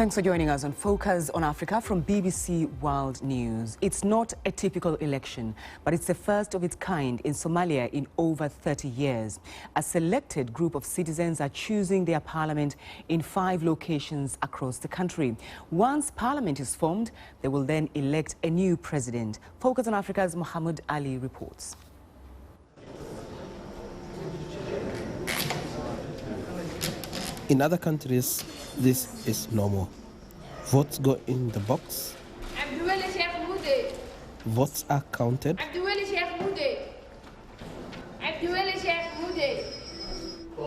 Thanks for joining us on Focus on Africa from BBC World News. It's not a typical election, but it's the first of its kind in Somalia in over 30 years. A selected group of citizens are choosing their parliament in 5 locations across the country. Once parliament is formed, they will then elect a new president. Focus on Africa's Mohammud Ali reports. In other countries, this is normal. Votes go in the box. Votes are counted.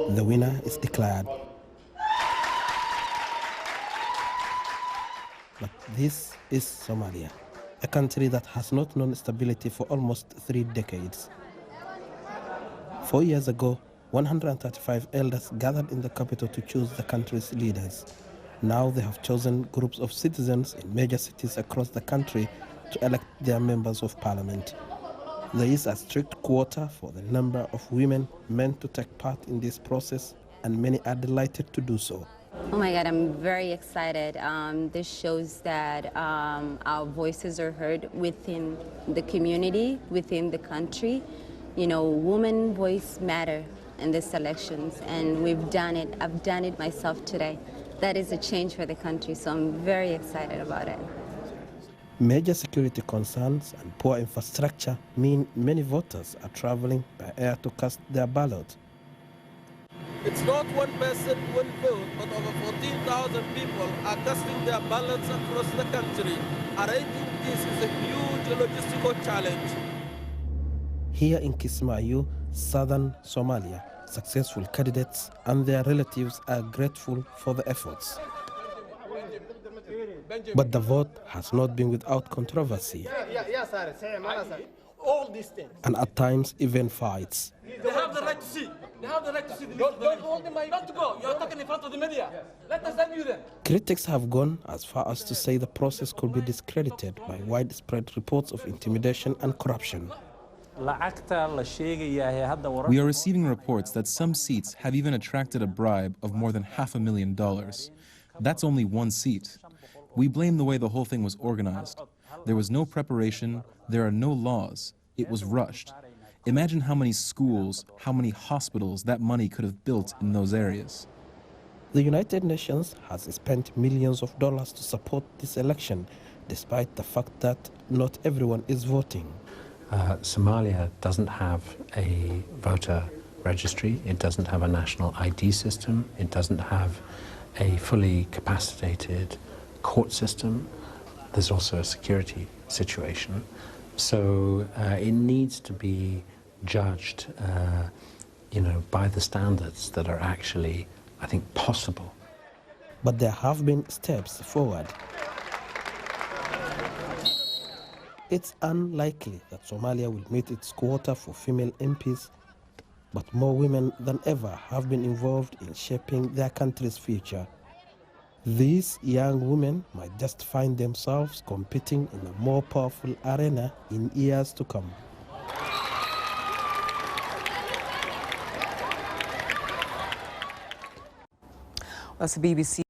The winner is declared. But this is Somalia, a country that has not known stability for almost 3 decades. 4 years ago, 135 elders gathered in the capital to choose the country's leaders. Now they have chosen groups of citizens in major cities across the country to elect their members of parliament. There is a strict quota for the number of women meant to take part in this process, and many are delighted to do so. Oh my God, I'm very excited. This shows that our voices are heard within the community, within the country. You know, women voice matter in these elections, and we've done it. I've done it myself today. That is a change for the country, so I'm very excited about it. Major security concerns and poor infrastructure mean many voters are traveling by air to cast their ballot. It's not one person, one vote, but over 14,000 people are casting their ballots across the country. Arranging this is a huge logistical challenge. Here in Kismayu, southern Somalia, successful candidates and their relatives are grateful for the efforts. But the vote has not been without controversy. All these things. And at times even fights. They have the right to see. They have the right to see. Don't hold them. Not to go. You're talking in front of the media. Let us send you there. Critics have gone as far as to say the process could be discredited by widespread reports of intimidation and corruption. We are receiving reports that some seats have even attracted a bribe of more than $500,000. That's only one seat. We blame the way the whole thing was organized. There was no preparation, there are no laws. It was rushed. Imagine how many schools, how many hospitals that money could have built in those areas. The United Nations has spent millions of dollars to support this election, despite the fact that not everyone is voting. Somalia doesn't have a voter registry, it doesn't have a national ID system, it doesn't have a fully capacitated court system. There's also a security situation. So it needs to be judged by the standards that are actually, I think, possible. But there have been steps forward. It's unlikely that Somalia will meet its quota for female MPs, but more women than ever have been involved in shaping their country's future. These young women might just find themselves competing in a more powerful arena in years to come. That's the BBC.